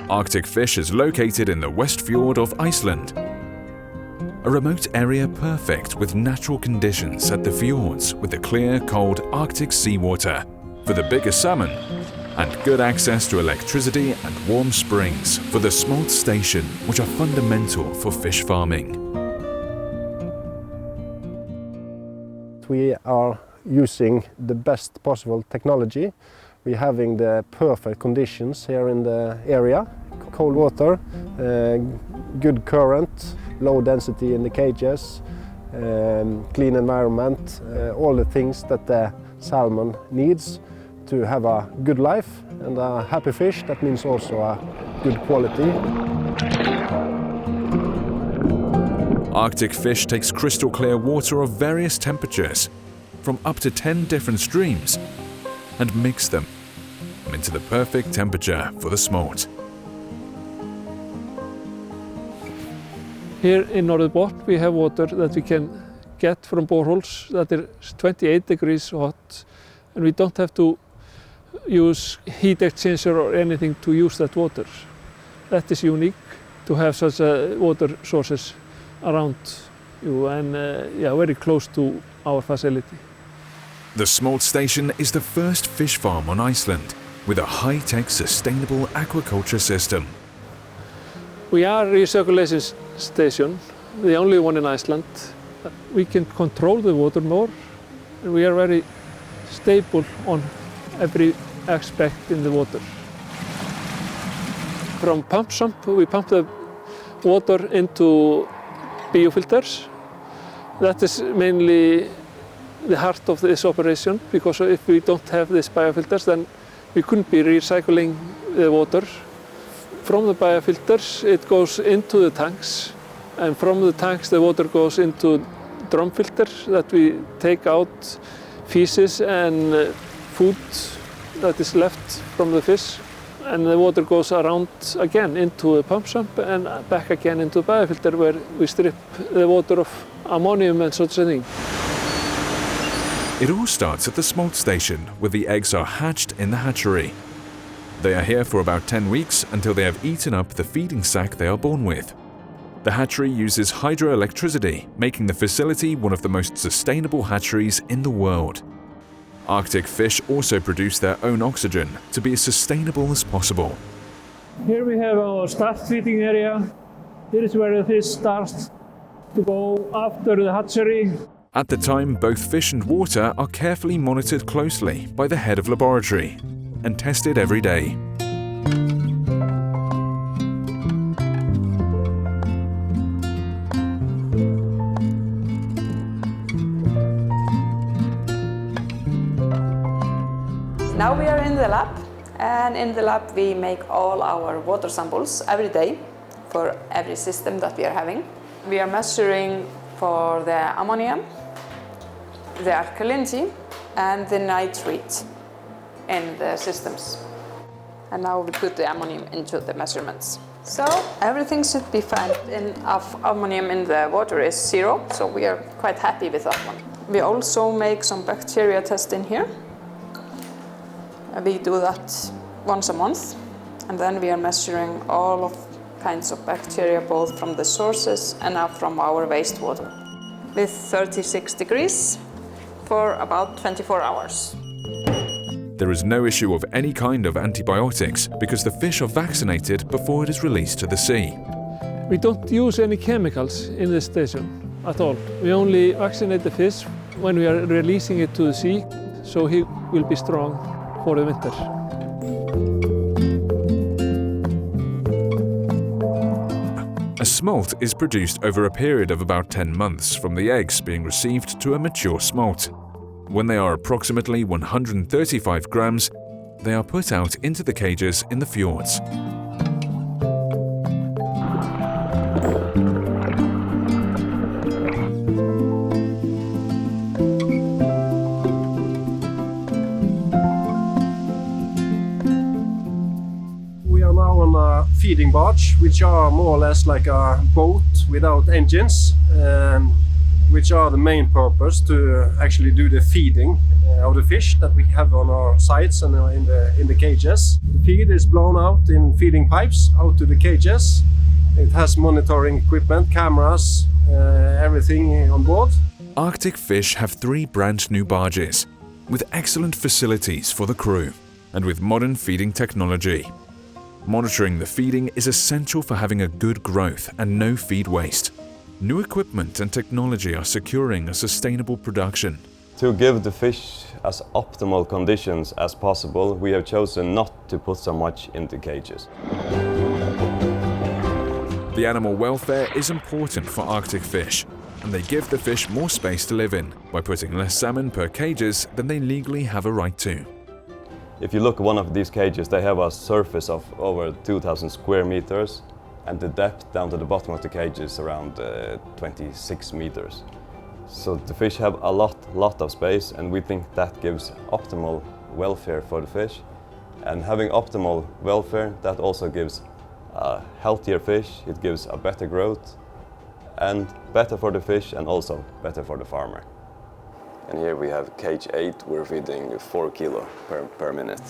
Arctic fish is located in the Westfjords of Iceland, a remote area perfect with natural conditions at the fjords with the clear, cold Arctic seawater for the bigger salmon and good access to electricity and warm springs for the smolt station, which are fundamental for fish farming. We are using the best possible technology. We're having the perfect conditions here in the area. Cold water, good current, low density in the cages, clean environment, all the things that the salmon needs to have a good life and a happy fish. That means also a good quality. Arctic fish takes crystal clear water of various temperatures from up to 10 different streams and mix them into the perfect temperature for the smolt. Here in Norðurbotn we have water that we can get from boreholes that is 28 degrees hot, and we don't have to use heat exchanger or anything to use that water. That is unique to have such water sources around you and very close to our facility. The smolt station is the first fish farm on Iceland with a high-tech sustainable aquaculture system. We are a recirculation station, the only one in Iceland. We can control the water more, and we are very stable on every aspect in the water. From pump sump, we pump the water into biofilters. That is mainly the heart of this operation, because if we don't have these biofilters, then we couldn't be recycling the water. From the biofilters, it goes into the tanks, and from the tanks the water goes into drum filters that we take out feces and food that is left from the fish, and the water goes around again into the pump sump and back again into the biofilter where we strip the water of ammonium and such a thing. It all starts at the smolt station, where the eggs are hatched in the hatchery. They are here for about 10 weeks until they have eaten up the feeding sac they are born with. The hatchery uses hydroelectricity, making the facility one of the most sustainable hatcheries in the world. Arctic fish also produce their own oxygen to be as sustainable as possible. Here we have our start feeding area. Here is where the fish starts to go after the hatchery. At the time, both fish and water are carefully monitored closely by the head of laboratory and tested every day. Now we are in the lab, and in the lab we make all our water samples every day for every system that we are having. We are measuring for the ammonium, the alkalinity and the nitrate in the systems. And now we put the ammonium into the measurements. So everything should be fine. Of ammonium in the water is 0, so we are quite happy with that one. We also make some bacteria tests in here. We do that once a month, and then we are measuring all of kinds of bacteria, both from the sources and from our wastewater, with 36 degrees for about 24 hours. There is no issue of any kind of antibiotics because the fish are vaccinated before it is released to the sea. We don't use any chemicals in this station at all. We only vaccinate the fish when we are releasing it to the sea, so he will be strong for the winter. A smolt is produced over a period of about 10 months from the eggs being received to a mature smolt. When they are approximately 135 grams, they are put out into the cages in the fjords. We are now on a feeding barge, which are more or less like a boat without engines. which are the main purpose to actually do the feeding of the fish that we have on our sites and in the cages. The feed is blown out in feeding pipes out to the cages. It has monitoring equipment, cameras, everything on board. Arctic fish have 3 brand new barges, with excellent facilities for the crew, and with modern feeding technology. Monitoring the feeding is essential for having a good growth and no feed waste. New equipment and technology are securing a sustainable production. To give the fish as optimal conditions as possible, we have chosen not to put so much into cages. The animal welfare is important for Arctic fish, and they give the fish more space to live in by putting less salmon per cages than they legally have a right to. If you look at one of these cages, they have a surface of over 2,000 square meters, and the depth down to the bottom of the cage is around 26 meters. So the fish have a lot of space, and we think that gives optimal welfare for the fish. And having optimal welfare, that also gives a healthier fish, it gives a better growth, and better for the fish and also better for the farmer. And here we have cage 8, we're feeding 4 kilo per minute.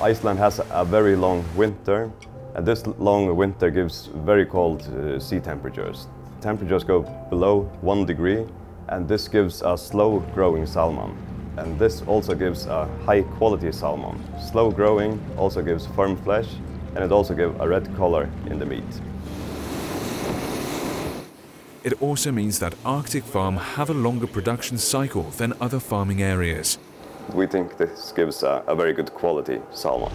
Iceland has a very long winter, and this long winter gives very cold sea temperatures. Temperatures go below 1 degree, and this gives a slow growing salmon. And this also gives a high quality salmon. Slow growing also gives firm flesh, and it also gives a red color in the meat. It also means that Arctic farm have a longer production cycle than other farming areas. We think this gives a very good quality salmon.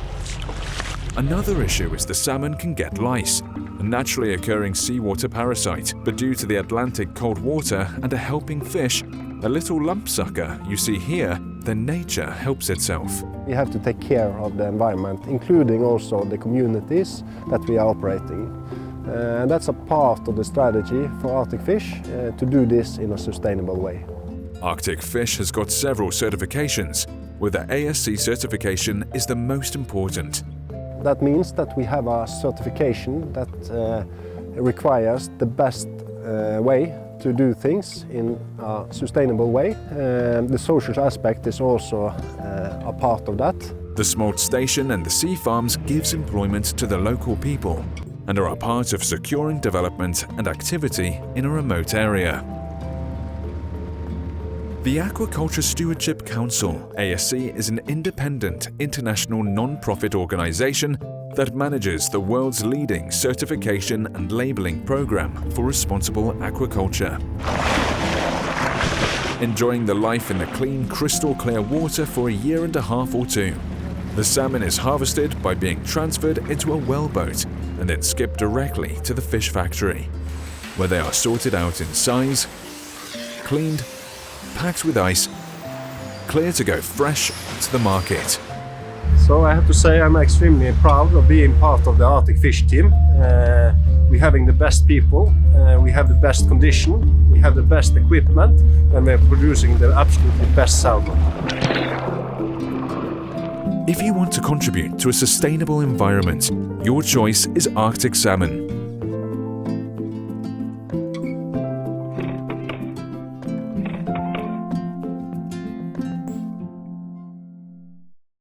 Another issue is the salmon can get lice, a naturally occurring seawater parasite, but due to the Atlantic cold water and a helping fish, a little lump sucker you see here, then nature helps itself. We have to take care of the environment, including also the communities that we are operating. And that's a part of the strategy for Arctic fish to do this in a sustainable way. Arctic fish has got several certifications, where the ASC certification is the most important. That means that we have a certification that requires the best way to do things in a sustainable way. The social aspect is also a part of that. The smolt station and the sea farms gives employment to the local people and are a part of securing development and activity in a remote area. The Aquaculture Stewardship Council, ASC, is an independent international non-profit organization that manages the world's leading certification and labeling program for responsible aquaculture. Enjoying the life in the clean, crystal clear water for a year and a half or 2. The salmon is harvested by being transferred into a wellboat and then skipped directly to the fish factory, where they are sorted out in size, cleaned, packed with ice, clear to go fresh to the market. So I have to say I'm extremely proud of being part of the Arctic fish team. We're having the best people, we have the best condition, we have the best equipment, and we're producing the absolutely best salmon. If you want to contribute to a sustainable environment, your choice is Arctic salmon.